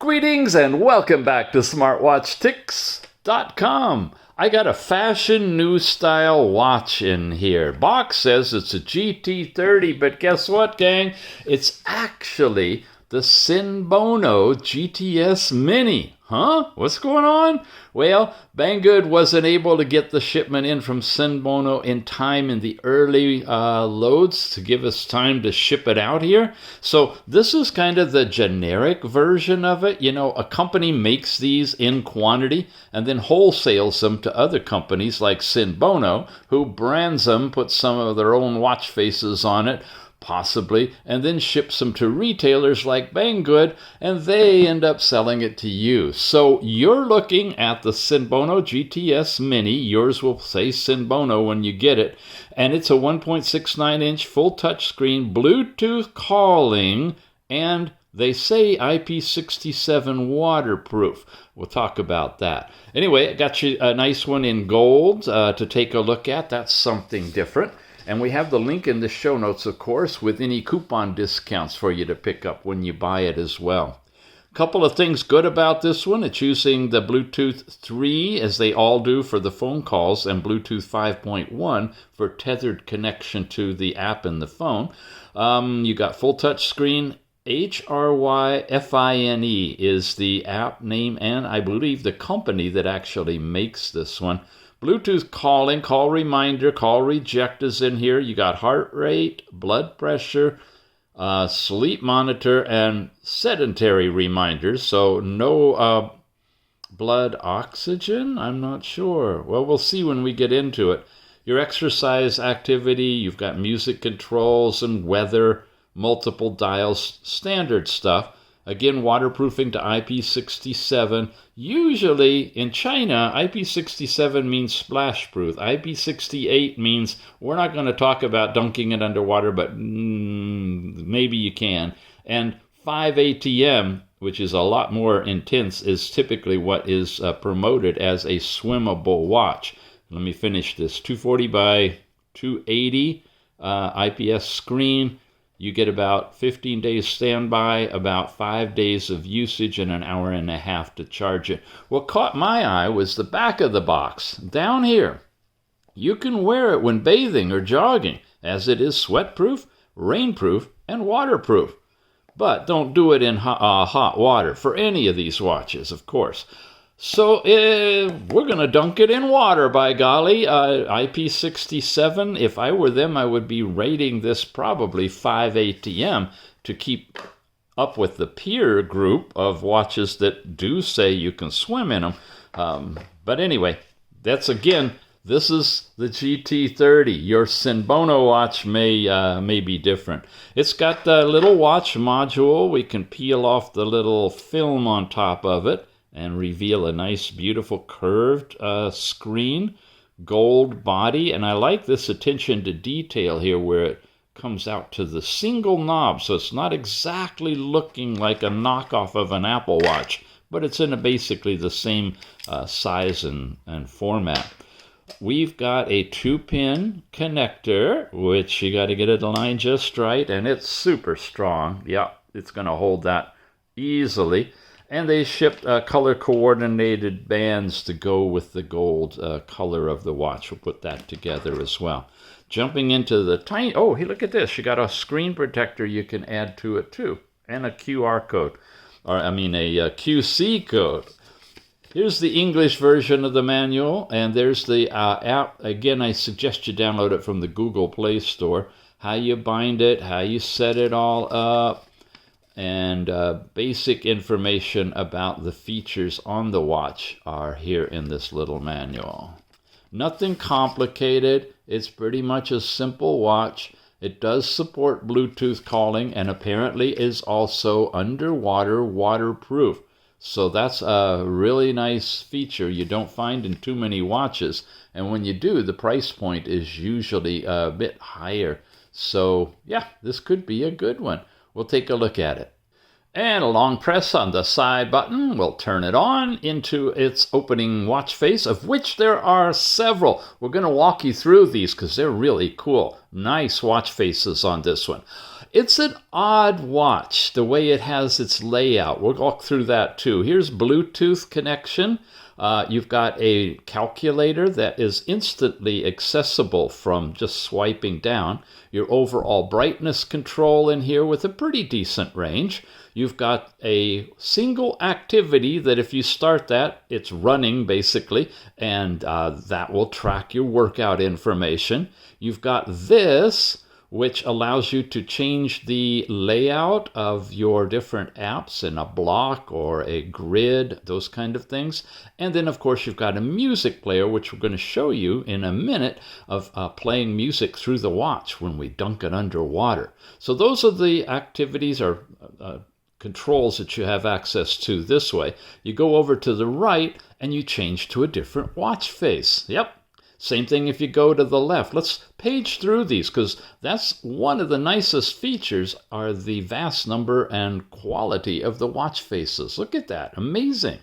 Greetings and welcome back to SmartWatchTicks.com. I got a fashion new style watch in here. Box says it's a GT30, but guess what, gang? It's actually the SENBONO GTS MINI. Huh? What's going on? Well, Banggood wasn't able to get the shipment in from SENBONO in time in the early loads to give us time to ship it out here. So this is kind of the generic version of it. You know, a company makes these in quantity and then wholesales them to other companies like SENBONO, who brands them, puts some of their own watch faces on it, possibly, and then ships them to retailers like Banggood, and they end up selling it to you. So you're looking at the SENBONO GTS MINI. Yours will say SENBONO when you get it, and it's a 1.69-inch full touchscreen, Bluetooth calling, and they say IP67 waterproof. We'll talk about that. Anyway, I got you a nice one in gold to take a look at. That's something different. And we have the link in the show notes, of course, with any coupon discounts for you to pick up when you buy it as well. A couple of things good about this one. It's using the Bluetooth 3, as they all do for the phone calls, and Bluetooth 5.1 for tethered connection to the app in the phone. You got full touch screen. HRYFINE is the app name, and I believe the company that actually makes this one. Bluetooth calling, call reminder, call reject is in here. You got heart rate, blood pressure, sleep monitor, and sedentary reminders. So no blood oxygen? I'm not sure. Well, we'll see when we get into it. Your exercise activity, you've got music controls and weather, multiple dials, standard stuff. Again, waterproofing to IP67. Usually in China, IP67 means splash-proof. IP68 means we're not going to talk about dunking it underwater, but maybe you can. And 5 ATM, which is a lot more intense, is typically what is promoted as a swimmable watch. Let me finish this. 240 by 280 IPS screen. You get about 15 days standby, about 5 days of usage, and an hour and a half to charge it. What caught my eye was the back of the box. Down here, you can wear it when bathing or jogging, as it is sweatproof, rainproof, and waterproof. But don't do it in hot water for any of these watches, of course. So we're going to dunk it in water, by golly. IP67, if I were them, I would be rating this probably 5 ATM to keep up with the peer group of watches that do say you can swim in them. But anyway, this is the GT30. Your SENBONO watch may be different. It's got the little watch module. We can peel off the little film on top of it and reveal a nice, beautiful curved screen, gold body. And I like this attention to detail here where it comes out to the single knob. So it's not exactly looking like a knockoff of an Apple Watch, but it's in basically the same size and format. We've got a 2-pin connector, which you got to get it aligned just right, and it's super strong. Yeah, it's going to hold that easily. And they shipped color-coordinated bands to go with the gold color of the watch. We'll put that together as well. Jumping into the tiny... Oh, hey, look at this. You got a screen protector you can add to it, too. And a QR code. A QC code. Here's the English version of the manual. And there's the app. Again, I suggest you download it from the Google Play Store. How you bind it, how you set it all up, and basic information about the features on the watch are here in this little manual. Nothing complicated. It's pretty much a simple watch. It does support Bluetooth calling and apparently is also underwater waterproof. So that's a really nice feature you don't find in too many watches. And when you do, the price point is usually a bit higher. So yeah, this could be a good one. We'll take a look at it. And a long press on the side button will turn it on into its opening watch face, of which there are several. We're going to walk you through these because they're really cool. Nice watch faces on this one. It's an odd watch, the way it has its layout. We'll walk through that too. Here's Bluetooth connection. You've got a calculator that is instantly accessible from just swiping down. Your overall brightness control in here with a pretty decent range. You've got a single activity that if you start that, it's running basically, and that will track your workout information. You've got this, which allows you to change the layout of your different apps in a block or a grid, those kind of things. And then, of course, you've got a music player, which we're going to show you in a minute, of playing music through the watch when we dunk it underwater. So those are the activities or controls that you have access to this way. You go over to the right and you change to a different watch face. Yep. Same thing if you go to the left. Let's page through these because that's one of the nicest features are the vast number and quality of the watch faces. Look at that. Amazing.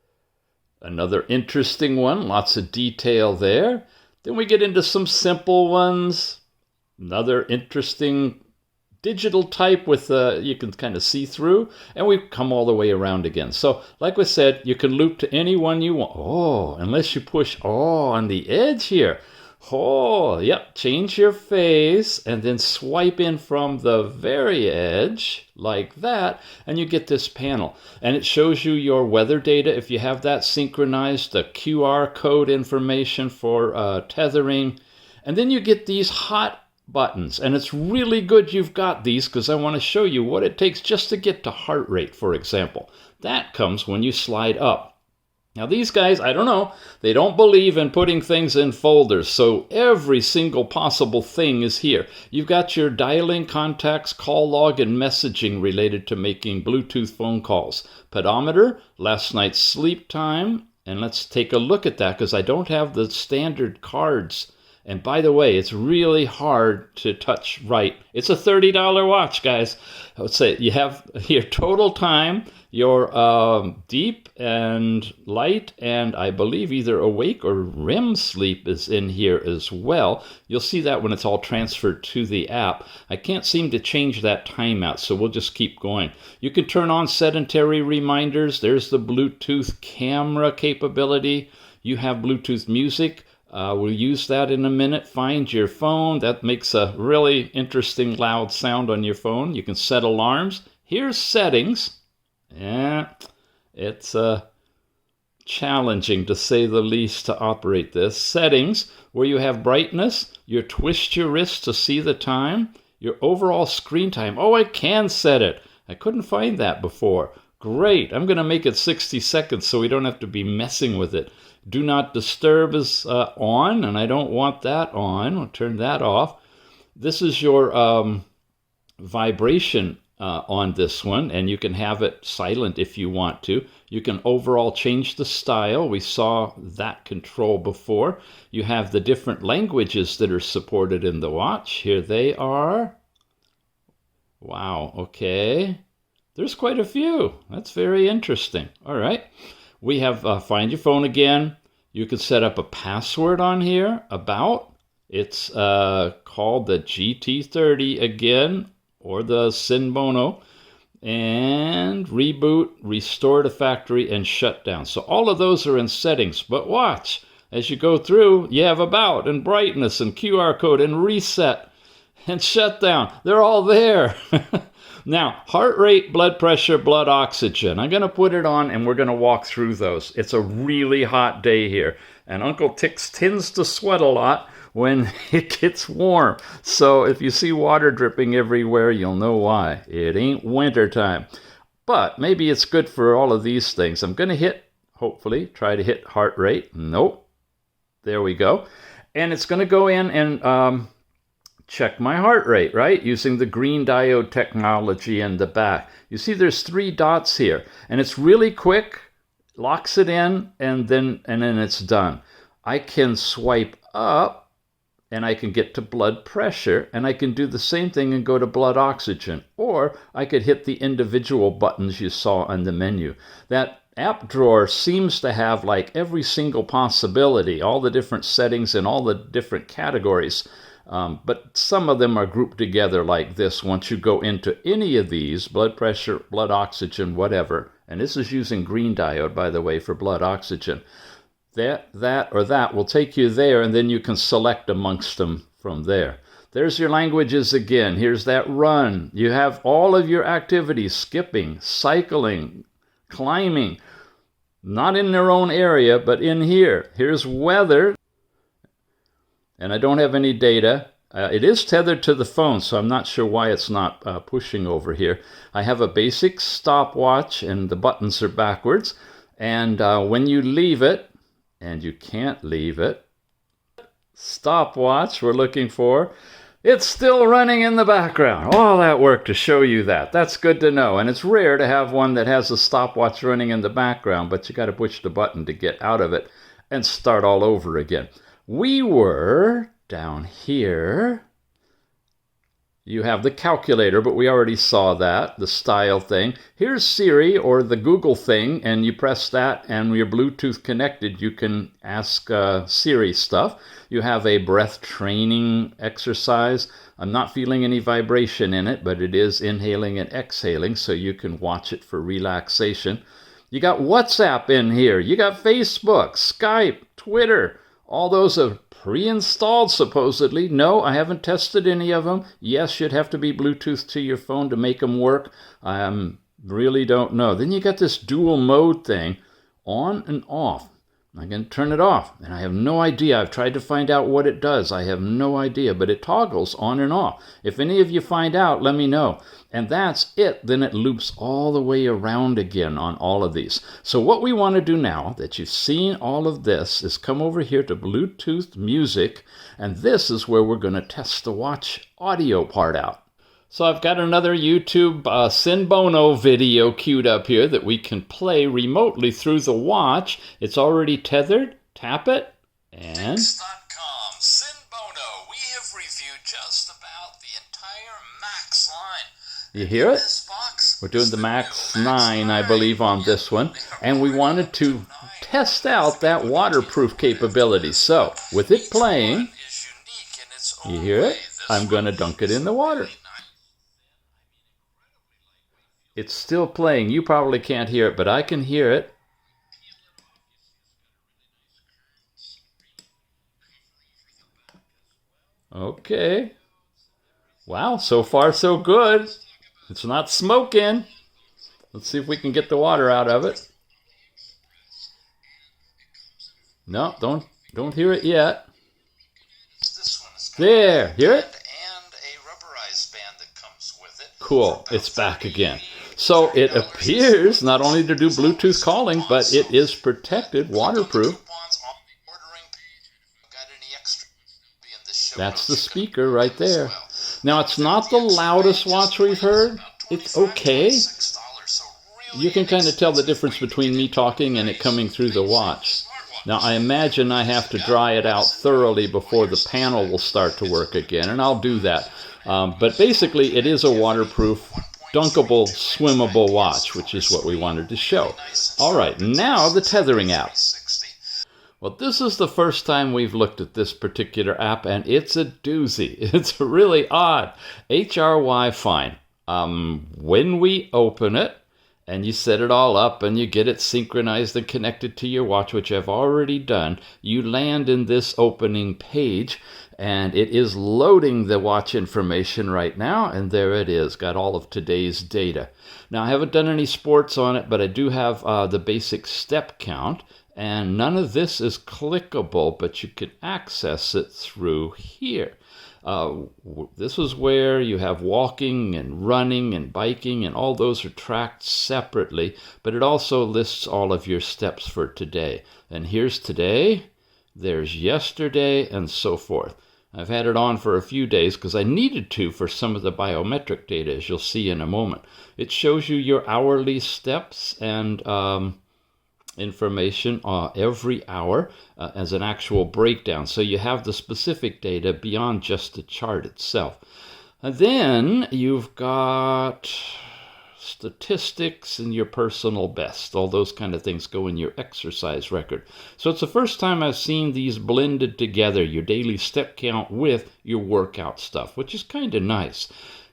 Another interesting one. Lots of detail there. Then we get into some simple ones. Another interesting digital type with you can kind of see through, and we come all the way around again. So like we said, you can loop to any one you want. Oh, unless you push on the edge here. Oh, yep, change your face and then swipe in from the very edge like that, and you get this panel. And it shows you your weather data if you have that synchronized, the QR code information for tethering, and then you get these hot buttons. And it's really good you've got these because I want to show you what it takes just to get to heart rate, for example. That comes when you slide up. Now these guys, I don't know, they don't believe in putting things in folders, so every single possible thing is here. You've got your dialing, contacts, call log, and messaging related to making Bluetooth phone calls. Pedometer, last night's sleep time, and let's take a look at that because I don't have the standard cards. And by the way, it's really hard to touch right. It's a $30 watch, guys. Let's say you have your total time, your deep and light, and I believe either awake or REM sleep is in here as well. You'll see that when it's all transferred to the app. I can't seem to change that timeout, so we'll just keep going. You can turn on sedentary reminders. There's the Bluetooth camera capability. You have Bluetooth music. We'll use that in a minute. Find your phone. That makes a really interesting loud sound on your phone. You can set alarms. Here's settings. Yeah, it's challenging to say the least to operate this. Settings, where you have brightness. You twist your wrist to see the time. Your overall screen time. Oh, I can set it. I couldn't find that before. Great. I'm going to make it 60 seconds so we don't have to be messing with it. Do not disturb is on, and I don't want that on. I'll turn that off. This is your vibration on this one, and you can have it silent if you want to. You can overall change the style. We saw that control before. You have the different languages that are supported in the watch. Here they are. Wow, okay. There's quite a few. That's very interesting. All right. We have find your phone again. You can set up a password on here. About. It's called the GT30 again, or the SENBONO. And reboot, restore to factory, and shut down. So all of those are in settings. But watch, as you go through, you have about and brightness and QR code and reset and shut down. They're all there. Now, heart rate, blood pressure, blood oxygen. I'm going to put it on and we're going to walk through those. It's a really hot day here. And Uncle Tix tends to sweat a lot when it gets warm. So if you see water dripping everywhere, you'll know why. It ain't winter time. But maybe it's good for all of these things. I'm going to hit, hopefully, try to hit heart rate. Nope. There we go. And it's going to go in and check my heart rate, right? Using the green diode technology in the back. You see there's 3 dots here, and it's really quick, locks it in, and then it's done. I can swipe up, and I can get to blood pressure, and I can do the same thing and go to blood oxygen, or I could hit the individual buttons you saw on the menu. That app drawer seems to have like every single possibility, all the different settings and all the different categories. But some of them are grouped together like this. Once you go into any of these, blood pressure, blood oxygen, whatever, and this is using green diode, by the way, for blood oxygen, that will take you there, and then you can select amongst them from there. There's your languages again. Here's that run. You have all of your activities, skipping, cycling, climbing, not in their own area, but in here. Here's weather. And I don't have any data. It is tethered to the phone, so I'm not sure why it's not pushing over here. I have a basic stopwatch, and the buttons are backwards. And when you leave it, and you can't leave it, stopwatch we're looking for, it's still running in the background. All that work to show you that. That's good to know. And it's rare to have one that has a stopwatch running in the background, but you got to push the button to get out of it and start all over again. We were down here. You have the calculator, but we already saw that, the style thing. Here's Siri, or the Google thing, and you press that, and you're Bluetooth connected. You can ask Siri stuff. You have a breath training exercise. I'm not feeling any vibration in it, but it is inhaling and exhaling, so you can watch it for relaxation. You got WhatsApp in here. You got Facebook, Skype, Twitter. All those are pre-installed, supposedly. No, I haven't tested any of them. Yes, you'd have to be Bluetooth to your phone to make them work. I really don't know. Then you got this dual mode thing, on and off. I can turn it off, and I have no idea. I've tried to find out what it does. I have no idea, but it toggles on and off. If any of you find out, let me know. And that's it. Then it loops all the way around again on all of these. So what we want to do now that you've seen all of this is come over here to Bluetooth music, and this is where we're going to test the watch audio part out. So I've got another YouTube SENBONO video queued up here that we can play remotely through the watch. It's already tethered. Tap it, and Fix.com, SENBONO. We have reviewed just about the entire Max line. You hear it? We're doing the Max 9, I believe, on this one. And we wanted to test out that waterproof capability. So, with it playing, you hear it? I'm going to dunk it in the water. It's still playing. You probably can't hear it, but I can hear it. Okay. Wow, so far so good. It's not smoking. Let's see if we can get the water out of it. No, don't hear it yet. There, hear it? Cool, it's back again. So it appears not only to do Bluetooth calling, but it is protected, waterproof. That's the speaker right there. Now, it's not the loudest watch we've heard. It's okay. You can kind of tell the difference between me talking and it coming through the watch. Now, I imagine I have to dry it out thoroughly before the panel will start to work again, and I'll do that. But basically, it is a waterproof, dunkable, swimmable watch, which is what we wanted to show. All right, now the tethering app. Well, this is the first time we've looked at this particular app, and it's a doozy. It's really odd. HRY, fine. When we open it, and you set it all up, and you get it synchronized and connected to your watch, which I've already done, you land in this opening page, and it is loading the watch information right now, and there it is. Got all of today's data. Now, I haven't done any sports on it, but I do have the basic step count, and none of this is clickable, but you can access it through here. This is where you have walking and running and biking, and all those are tracked separately, but it also lists all of your steps for today. And here's today, there's yesterday, and so forth. I've had it on for a few days because I needed to for some of the biometric data, as you'll see in a moment. It shows you your hourly steps and information every hour as an actual breakdown. So you have the specific data beyond just the chart itself. And then you've got statistics and your personal best. All those kind of things go in your exercise record. So it's the first time I've seen these blended together, your daily step count with your workout stuff, which is kind of nice.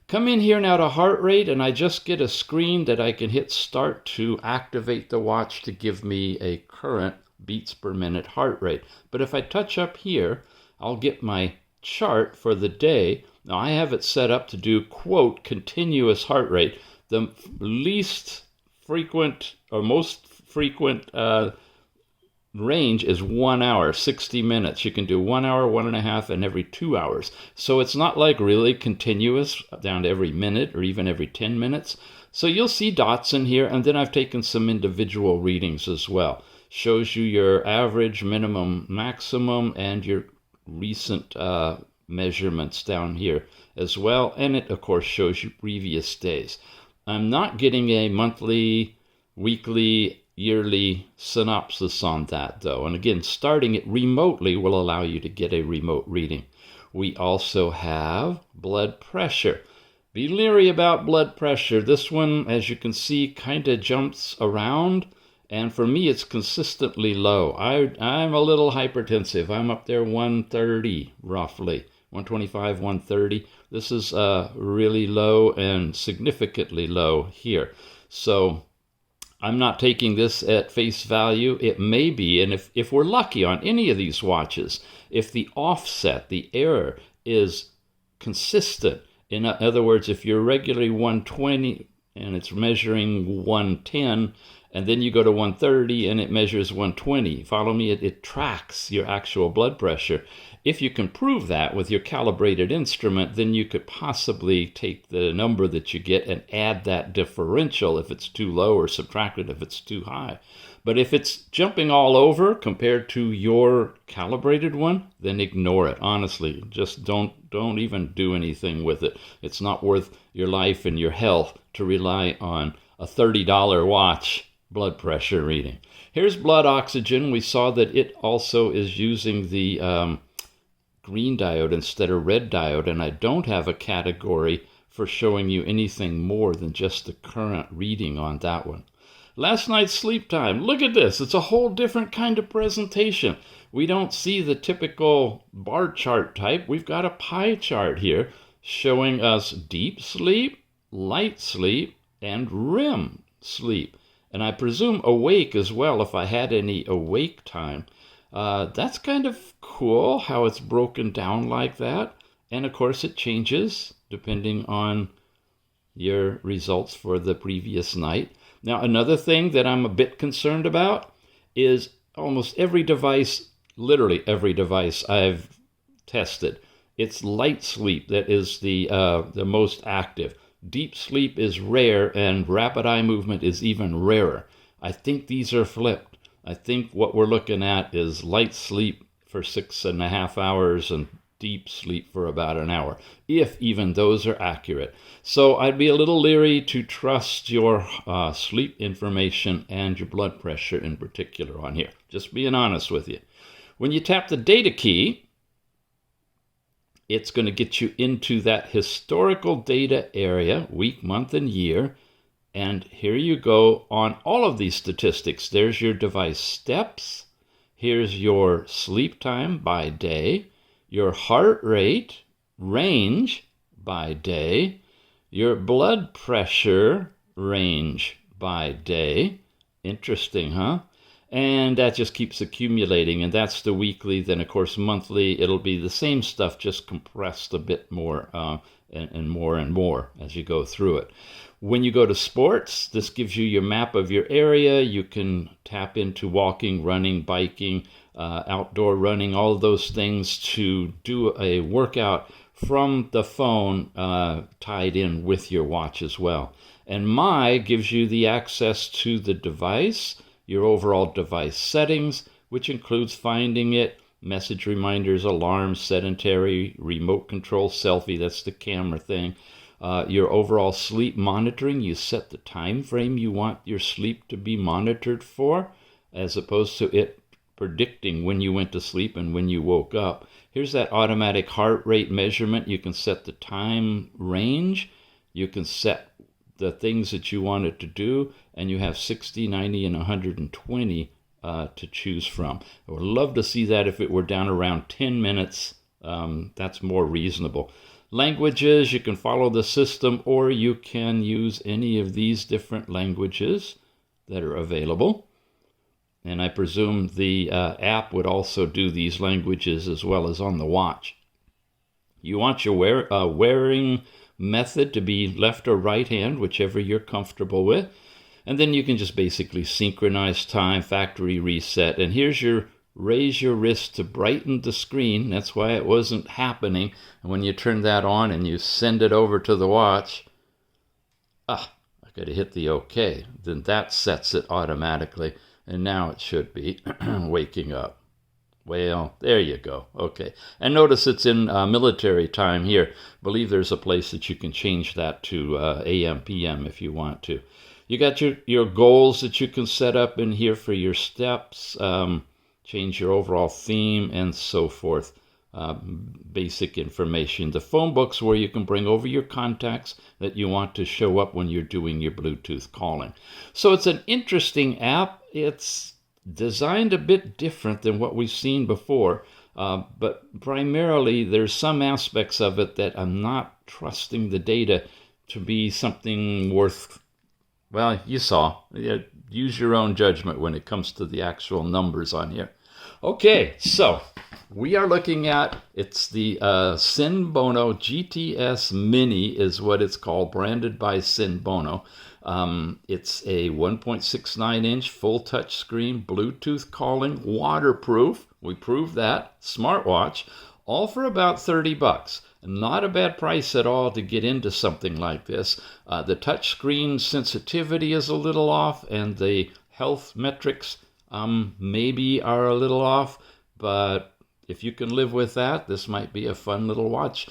Come in here now to heart rate, and I just get a screen that I can hit start to activate the watch to give me a current beats per minute heart rate. But if I touch up here, I'll get my chart for the day. Now I have it set up to do, quote, continuous heart rate. The least frequent or most frequent range is 1 hour, 60 minutes. You can do 1 hour, 1.5, and every 2 hours. So it's not like really continuous down to every minute or even every 10 minutes. So you'll see dots in here, and then I've taken some individual readings as well. Shows you your average, minimum, maximum, and your recent measurements down here as well. And it, of course, shows you previous days. I'm not getting a monthly, weekly, yearly synopsis on that, though. And again, starting it remotely will allow you to get a remote reading. We also have blood pressure. Be leery about blood pressure. This one, as you can see, kind of jumps around. And for me, it's consistently low. I'm a little hypertensive. I'm up there 130, roughly. 125, 130. This is really low and significantly low here. So I'm not taking this at face value. It may be, and if we're lucky on any of these watches, if the offset, the error, is consistent, in other words, if you're regularly 120 and it's measuring 110, and then you go to 130 and it measures 120, follow me, it tracks your actual blood pressure. If you can prove that with your calibrated instrument, then you could possibly take the number that you get and add that differential if it's too low, or subtract it if it's too high. But if it's jumping all over compared to your calibrated one, then ignore it. Honestly, just don't even do anything with it. It's not worth your life and your health to rely on a $30 watch blood pressure reading. Here's blood oxygen. We saw that it also is using the green diode instead of red diode, and I don't have a category for showing you anything more than just the current reading on that one. Last night's sleep time. Look at this. It's a whole different kind of presentation. We don't see the typical bar chart type. We've got a pie chart here showing us deep sleep, light sleep, and REM sleep. And I presume awake as well if I had any awake time. That's kind of cool how it's broken down like that. And of course it changes depending on your results for the previous night. Now another thing that I'm a bit concerned about is almost every device, literally every device I've tested, it's light sleep that is the most active. Deep sleep is rare, and rapid eye movement is even rarer. I think these are flipped. I think what we're looking at is light sleep for 6.5 hours and deep sleep for about an hour, if even those are accurate. So I'd be a little leery to trust your sleep information and your blood pressure in particular on here. Just being honest with you. When you tap the data key, it's going to get you into that historical data area, week, month, and year. And here you go on all of these statistics. There's your device steps. Here's your sleep time by day, your heart rate, range by day, your blood pressure range by day. Interesting, huh? And that just keeps accumulating, and that's the weekly. Then, of course, monthly, it'll be the same stuff, just compressed a bit more and more as you go through it. When you go to sports, this gives you your map of your area. You can tap into walking, running, biking, outdoor running, all of those things to do a workout from the phone tied in with your watch as well. And My gives you the access to the device, your overall device settings, which includes finding it, message reminders, alarms, sedentary, remote control, selfie, that's the camera thing. Your overall sleep monitoring, you set the time frame you want your sleep to be monitored for, as opposed to it predicting when you went to sleep and when you woke up. Here's that automatic heart rate measurement. You can set the time range. You can set the things that you want it to do, and you have 60, 90, and 120 to choose from. I would love to see that if it were down around 10 minutes. That's more reasonable. Languages, you can follow the system, or you can use any of these different languages that are available. And I presume the app would also do these languages as well as on the watch. You want your wearing method to be left or right hand, whichever you're comfortable with. And then you can just basically synchronize time, factory reset. And here's your raise your wrist to brighten the screen. That's why it wasn't happening. And when you turn that on and you send it over to the watch, I got to hit the OK. Then that sets it automatically. And now it should be waking up. Well, there you go. Okay. And notice it's in military time here. I believe there's a place that you can change that to AM, PM if you want to. You got your goals that you can set up in here for your steps, change your overall theme, and so forth. Basic information. The phone book's where you can bring over your contacts that you want to show up when you're doing your Bluetooth calling. So it's an interesting app. It's designed a bit different than what we've seen before, but primarily there's some aspects of it that I'm not trusting the data to be something worth, well, you saw. Use your own judgment when it comes to the actual numbers on here. Okay, so we are looking at, it's the SENBONO GTS MINI is what it's called, branded by SENBONO. It's a 1.69-inch full touch screen, Bluetooth calling, waterproof. We proved that. Smartwatch, all for about $30. Not a bad price at all to get into something like this. The touch screen sensitivity is a little off, and the health metrics maybe are a little off, but if you can live with that, this might be a fun little watch.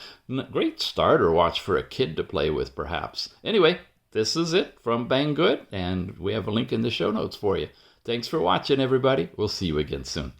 Great starter watch for a kid to play with, perhaps. Anyway, this is it from Banggood, and we have a link in the show notes for you. Thanks for watching, everybody. We'll see you again soon.